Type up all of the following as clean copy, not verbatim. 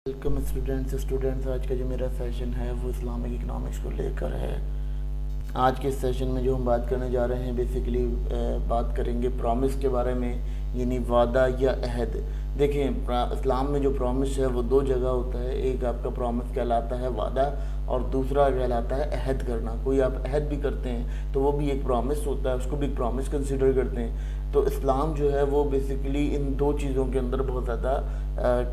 Welcome students आज का जो मेरा सेशन है वो इस्लामिक इकनॉमिक्स को लेकर है। आज के सेशन में जो हम बात करने जा रहे हैं बेसिकली बात करेंगे प्रॉमिस के बारे में, यानी वादा या अहद। देखिए इस्लाम में जो प्रॉमिस है वो दो जगह होता है। एक आपका प्रॉमिस कहलाता है वादा और दूसरा कहलाता है अहद करना। कोई आप अहद भी करते हैं तो वो भी एक प्रॉमिस होता है, उसको भी एक प्रॉमिस कंसिडर करते हैं। तो इस्लाम जो है वो बेसिकली इन दो चीज़ों के अंदर बहुत ज़्यादा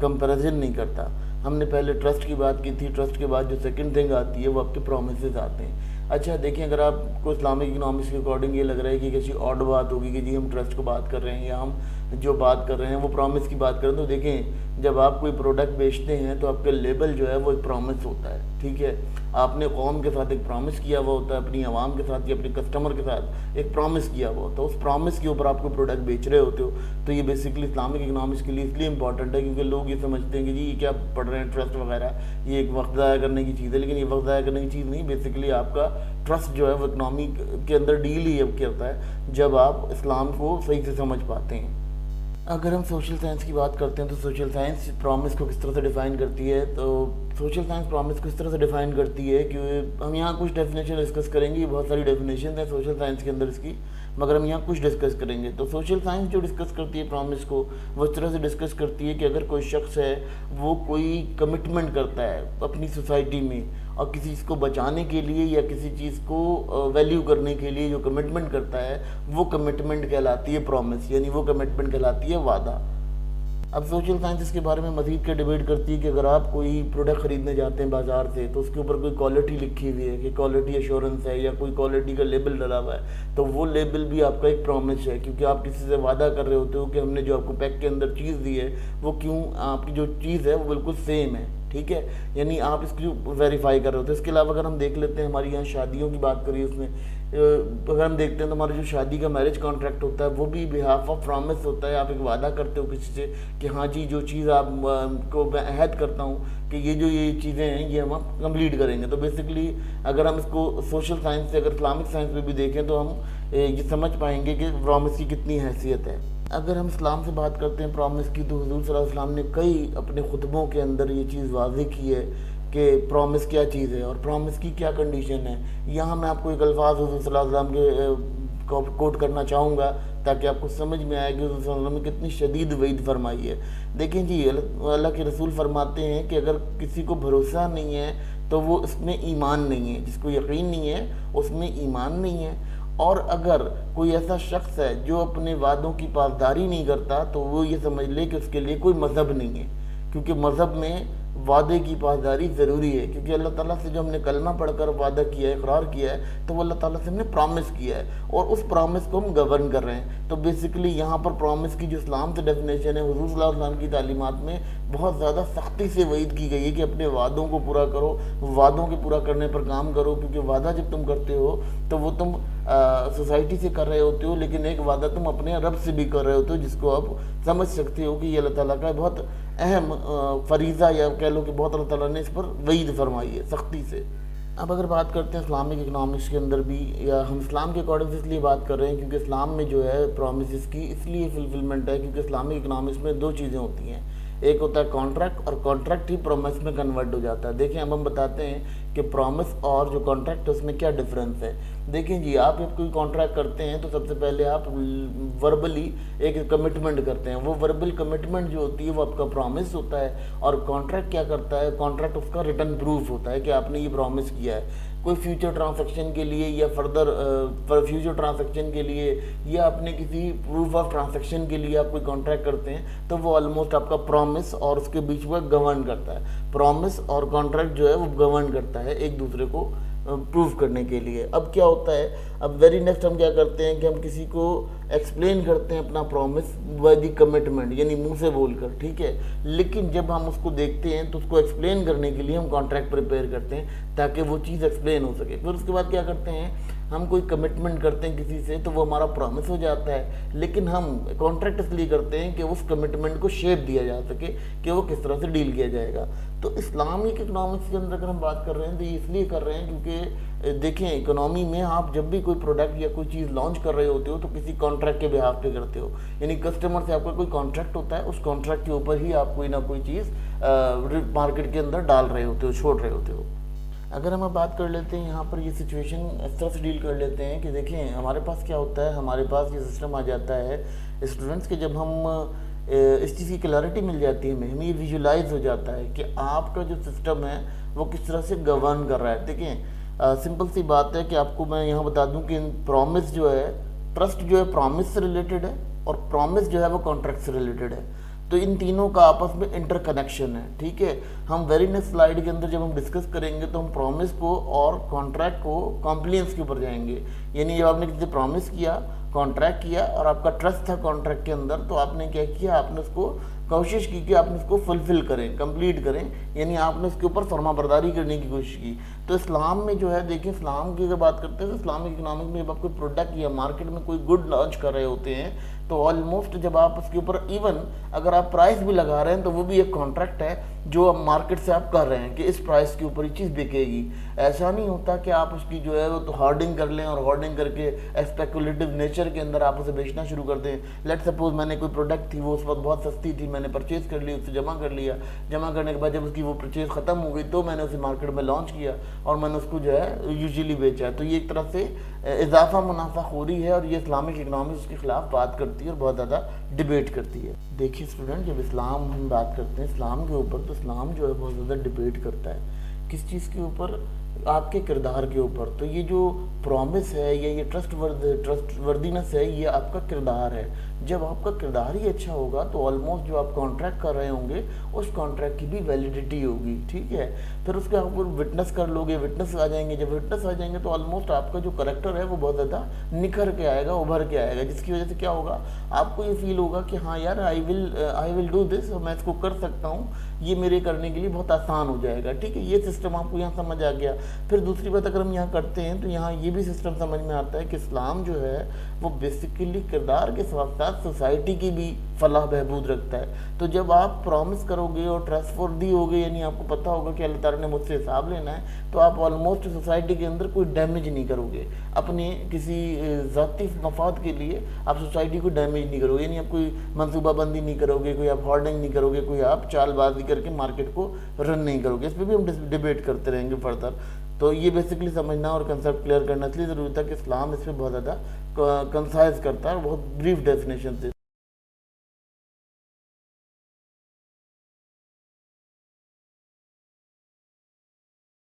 कंपैरिजन नहीं करता। हमने पहले ट्रस्ट की बात की थी, ट्रस्ट के बाद जो सेकंड थिंग आती है वो आपके प्रोमिसेस आते हैं। अच्छा देखिए, अगर आपको इस्लामिक इकनॉमिक्स के अकॉर्डिंग ये लग रहा है कि किसी ऑड बात होगी कि जी हम ट्रस्ट को बात कर रहे हैं या हम जो बात कर रहे हैं वो प्रॉमिस की बात कर रहे हैं, तो देखें जब आप कोई प्रोडक्ट बेचते हैं तो आपका लेबल जो है वो एक प्रॉमिस होता है। ठीक है, आपने कौम के साथ एक प्रॉमिस किया हुआ होता है, अपनी आवाम के साथ या अपने कस्टमर के साथ एक प्रॉमिस किया हुआ होता है। उस प्रॉमिस के ऊपर आप कोई प्रोडक्ट बेच रहे होते हो। तो ये बेसिकली इस्लामिक इकनॉमिक्स के लिए इसलिए इंपॉर्टेंट है क्योंकि लोग ये समझते हैं कि जी ये क्या पढ़ रहे हैं ट्रस्ट वगैरह, ये एक वक्त ज़ाया करने की चीज़ है। लेकिन ये वक्त ज़ाया करने की चीज़ नहीं, बेसिकली आपका ट्रस्ट जो है वो इकनॉमी के अंदर डील ही करता है जब आप इस्लाम को सही से समझ पाते हैं। अगर हम सोशल साइंस की बात करते हैं तो सोशल साइंस प्रॉमिस को किस तरह से डिफ़ाइन करती है, तो सोशल साइंस प्रॉमिस को इस तरह से डिफ़ाइन करती है कि हम यहाँ कुछ डेफिनेशन डिस्कस करेंगे। बहुत सारी डेफिनेशन है सोशल साइंस के अंदर इसकी, मगर हम यहाँ कुछ डिस्कस करेंगे। तो सोशल साइंस जो डिस्कस करती है प्रॉमिस को, वो इस तरह से डिस्कस करती है कि अगर कोई शख्स है वो कोई कमिटमेंट करता है अपनी सोसाइटी में और किसी चीज़ को बचाने के लिए या किसी चीज़ को वैल्यू करने के लिए जो कमिटमेंट करता है वो कमिटमेंट कहलाती है प्रॉमिस, यानी वो कमिटमेंट कहलाती है वादा। अब सोशल साइंस इसके बारे में मज़ीद क्या डिबेट करती है कि अगर आप कोई प्रोडक्ट ख़रीदने जाते हैं बाज़ार से तो उसके ऊपर कोई क्वालिटी लिखी हुई है कि क्वालिटी एश्योरेंस है या कोई क्वालिटी का लेबल डला हुआ है, तो वो लेबल भी आपका एक प्रॉमिस है, क्योंकि आप किसी से वादा कर रहे होते हो कि हमने जो आपको पैक के अंदर चीज़ दी है वो क्यों आपकी जो चीज़ है वो बिल्कुल सेम है। ठीक है, यानी आप इसको वेरीफाई कर रहे हो। तो इसके अलावा अगर हम देख लेते हैं हमारी यहाँ शादियों की बात करिए, उसमें अगर हम देखते हैं तो हमारा जो शादी का मैरिज कॉन्ट्रैक्ट होता है वो भी बिहाफ ऑफ प्रॉमिस होता है। आप एक वादा करते हो किसी से कि हाँ जी जो चीज़ आप को मैं अहद करता हूँ कि ये चीज़ें हैं ये हम कंप्लीट करेंगे। तो बेसिकली अगर हम इसको सोशल साइंस से, अगर इस्लामिक साइंस में भी देखें तो हम ये समझ पाएंगे कि प्रॉमिस की कितनी हैसियत है। अगर हम इस्लाम से बात करते हैं प्रॉमिस की, तो हुज़ूर सल्लल्लाहु अलैहि वसल्लम ने कई अपने खुतबों के अंदर ये चीज़ वाज़ेह की है कि प्रॉमिस क्या चीज़ है और प्रॉमिस की क्या कंडीशन है। यहाँ मैं आपको एक अल्फाज हुज़ूर सल्लल्लाहु अलैहि वसल्लम के कोट करना चाहूँगा ताकि आपको समझ में आए कि हुज़ूर सल्लल्लाहु अलैहि वसल्लम ने कितनी शदीद वईद फरमाई है। देखें जी, अल्लाह के रसूल फरमाते हैं कि अगर किसी को भरोसा नहीं है तो वो इसमें ईमान नहीं है, जिसको यकीन नहीं है उसमें ईमान नहीं है। और अगर कोई ऐसा शख्स है जो अपने वादों की पासदारी नहीं करता तो वो ये समझ ले कि उसके लिए कोई मज़हब नहीं है, क्योंकि मज़हब में वादे की पासदारी ज़रूरी है। क्योंकि अल्लाह ताला से जो हमने कलमा पढ़कर वादा किया है, इकरार किया है, तो वो अल्लाह ताला से हमने प्रॉमिस किया है और उस प्रॉमिस को हम गवर्न कर रहे हैं। तो बेसिकली यहाँ पर प्रॉमिस की जो इस्लाम से डेफिनेशन है, हुज़ूर सल्लल्लाहु अलैहि वसल्लम की तालीमात में बहुत ज़्यादा सख्ती से वईद की गई है कि अपने वादों को पूरा करो, वादों के पूरा करने पर काम करो। क्योंकि वादा जब तुम करते हो तो वो तुम सोसाइटी से कर रहे होते हो, लेकिन एक वादा तुम अपने रब से भी कर रहे होते हो, जिसको आप समझ सकते हो कि ये अल्लाह ताला का बहुत अहम फरीज़ा या कह लो कि बहुत अल्लाह ताला ने इस पर वईद फरमाई है सख्ती से। अब अगर बात करते हैं इस्लामिक इकनॉमिक्स के अंदर भी, या हम इस्लाम के अकॉर्डिंग से इसलिए बात कर रहे हैं क्योंकि इस्लाम में जो है प्रॉमिसेस की इसलिए फुलफिलमेंट है क्योंकि इस्लामिक इकनॉमिक्स में दो चीज़ें होती हैं। एक होता है कॉन्ट्रैक्ट और कॉन्ट्रैक्ट ही प्रॉमिस में कन्वर्ट हो जाता है। देखिए अब हम बताते हैं कि प्रॉमिस और जो कॉन्ट्रैक्ट है उसमें क्या डिफरेंस है। देखें जी, आप जब कोई कॉन्ट्रैक्ट करते हैं तो सबसे पहले आप वर्बली एक कमिटमेंट करते हैं। वो वर्बल कमिटमेंट जो होती है वो आपका प्रॉमिस होता है। और कॉन्ट्रैक्ट क्या करता है, कॉन्ट्रैक्ट उसका रिटर्न प्रूफ होता है कि आपने ये प्रॉमिस किया है। कोई फ्यूचर ट्रांजैक्शन के लिए या फर्दर फ्यूचर ट्रांजैक्शन के लिए या अपने किसी प्रूफ ऑफ ट्रांजैक्शन के लिए आप कोई कॉन्ट्रैक्ट करते हैं तो वो ऑलमोस्ट आपका प्रॉमिस और उसके बीच में गवर्न करता है। प्रॉमिस और कॉन्ट्रैक्ट जो है वो गवर्न करता है एक दूसरे को प्रूफ करने के लिए। अब क्या होता है, अब वेरी नेक्स्ट हम क्या करते हैं कि हम किसी को एक्सप्लेन करते हैं अपना प्रॉमिस बाय द कमिटमेंट, यानी मुंह से बोलकर, ठीक है। लेकिन जब हम उसको देखते हैं तो उसको एक्सप्लेन करने के लिए हम कॉन्ट्रैक्ट प्रिपेयर करते हैं ताकि वो चीज़ एक्सप्लेन हो सके। फिर उसके बाद क्या करते हैं, ہم کوئی کمٹمنٹ کرتے ہیں کسی سے تو وہ ہمارا پرومس ہو جاتا ہے، لیکن ہم کانٹریکٹ اس لیے کرتے ہیں کہ اس کمٹمنٹ کو شیپ دیا جا سکے کہ وہ کس طرح سے ڈیل کیا جائے گا۔ تو اسلامک اکنامکس کے اندر اگر ہم بات کر رہے ہیں تو یہ اس لیے کر رہے ہیں کیونکہ دیکھیں اکنامی میں آپ جب بھی کوئی پروڈکٹ یا کوئی چیز لانچ کر رہے ہوتے ہو تو کسی کانٹریکٹ کے بہاف پہ کرتے ہو، یعنی کسٹمر سے آپ کا کوئی کانٹریکٹ ہوتا ہے، اس کانٹریکٹ کے اوپر ہی آپ کوئی نہ کوئی چیز مارکیٹ کے اندر ڈال رہے ہوتے ہو، چھوڑ رہے ہوتے ہو۔ اگر ہم اب بات کر لیتے ہیں یہاں پر یہ سچویشن اس طرح سے ڈیل کر لیتے ہیں کہ دیکھیں ہمارے پاس کیا ہوتا ہے، ہمارے پاس یہ سسٹم آ جاتا ہے اسٹوڈنٹس کے، جب ہم اس چیز کی کلیئرٹی مل جاتی ہے ہمیں یہ ویژولائز ہو جاتا ہے کہ آپ کا جو سسٹم ہے وہ کس طرح سے گورن کر رہا ہے۔ دیکھیں سمپل سی بات ہے کہ آپ کو میں یہاں بتا دوں کہ پرومس جو ہے، ٹرسٹ جو ہے پرومس سے ریلیٹڈ ہے، اور پرومس جو ہے وہ کانٹریکٹ سے ریلیٹڈ ہے، تو ان تینوں کا آپس میں انٹر کنیکشن ہے، ٹھیک ہے۔ ہم ویری نیکسٹ سلائیڈ کے اندر جب ہم ڈسکس کریں گے تو ہم پرومس کو اور کانٹریکٹ کو کمپلینس کے اوپر جائیں گے، یعنی جب آپ نے کسی سے پرومس کیا، کانٹریکٹ کیا اور آپ کا ٹرسٹ تھا کانٹریکٹ کے اندر، تو آپ نے کیا کیا، آپ نے اس کو کوشش کی کہ آپ نے اس کو فلفل کریں، کمپلیٹ کریں، یعنی آپ نے اس کے اوپر فرما برداری کرنے کی کوشش کی۔ تو اسلام میں جو ہے دیکھیں، اسلام کی اگر بات کرتے ہیں تو اسلامک اکنامک میں جب آپ کوئی پروڈکٹ یا مارکیٹ میں کوئی گڈ لانچ کر رہے ہوتے ہیں تو آلموسٹ جب آپ اس کے اوپر ایون اگر آپ پرائس بھی لگا رہے ہیں تو وہ بھی ایک کانٹریکٹ ہے جو مارکیٹ سے آپ کر رہے ہیں کہ اس پرائس کے اوپر یہ چیز بکے گی۔ ایسا نہیں ہوتا کہ آپ اس کی جو ہے وہ تو ہارڈنگ کر لیں اور ہارڈنگ کر کے اسپیکولیٹو نیچر کے اندر آپ اسے بیچنا شروع کر دیں۔ لیٹ سپوز میں نے کوئی پروڈکٹ تھی، وہ اس وقت بہت سستی تھی، میں نے پرچیز کر لی، اس سے جمع کر لیا، جمع کرنے کے بعد جب اس کی وہ پرچیز ختم ہو گئی تو میں نے اسے مارکیٹ میں لانچ کیا اور میں نے اس کو جو ہے یوزلی بیچا۔ تو یہ ایک طرح سے اضافہ منافع خوری ہے، اور یہ اسلامک اکنامکس اس کے خلاف بات کرتی ہے اور بہت زیادہ ڈیبیٹ کرتی ہے۔ دیکھیے اسٹوڈنٹ، جب اسلام ہم بات کرتے ہیں اسلام کے اوپر، تو اسلام جو ہے بہت زیادہ ڈیبیٹ کرتا ہے کس چیز کے اوپر، آپ کے کردار کے اوپر۔ تو یہ جو پرومس ہے یا یہ ٹرسٹ وردینس ہے، یہ آپ کا کردار ہے۔ جب آپ کا کردار ہی اچھا ہوگا تو آلموسٹ جو آپ کانٹریکٹ کر رہے ہوں گے اس کانٹریکٹ کی بھی ویلیڈیٹی ہوگی، ٹھیک ہے۔ پھر اس کے آپ وٹنس کر لو گے، وٹنس آ جائیں گے، جب وٹنس آ جائیں گے تو آلموسٹ آپ کا جو کریکٹر ہے وہ بہت زیادہ نکھر کے آئے گا، ابھر کے آئے گا، جس کی وجہ سے کیا ہوگا، آپ کو یہ فیل ہوگا کہ ہاں یار آئی ول ڈو دس، میں اس کو کر سکتا ہوں، یہ میرے کرنے کے لیے بہت آسان ہو جائے گا، ٹھیک ہے۔ یہ سسٹم آپ کو یہاں سمجھ آ گیا۔ پھر دوسری بات اگر ہم یہاں کرتے ہیں تو یہاں یہ بھی سسٹم سمجھ میں آتا ہے کہ اسلام جو ہے وہ بیسیکلی کردار کے ساتھ ساتھ سوسائٹی کی بھی فلاح بہبود رکھتا ہے۔ تو جب آپ پرومس کرو گے اور ٹرسٹ فوردی ہوگے، یعنی آپ کو پتہ ہوگا کہ اللہ تعالیٰ نے مجھ سے حساب لینا ہے، تو آپ آلموسٹ سوسائٹی کے اندر کوئی ڈیمیج نہیں کرو گے، اپنے کسی ذاتی مفاد کے لیے آپ سوسائٹی کو ڈیمیج نہیں کرو گے، یعنی آپ کوئی منصوبہ بندی نہیں کرو گے، کوئی آپ ہارڈنگ نہیں کرو گے، کوئی آپ چال بازی کر کے مارکیٹ کو رن نہیں کرو گے۔ اس پہ بھی ہم ڈیبیٹ کرتے رہیں گے فردر۔ تو یہ بیسکلی سمجھنا اور کنسیپٹ کلیئر کرنا اس لیے ضروری تھا کہ اسلام اس پہ بہت زیادہ کنسائز کرتا ہے اور بہت بریف ڈیفینیشن سے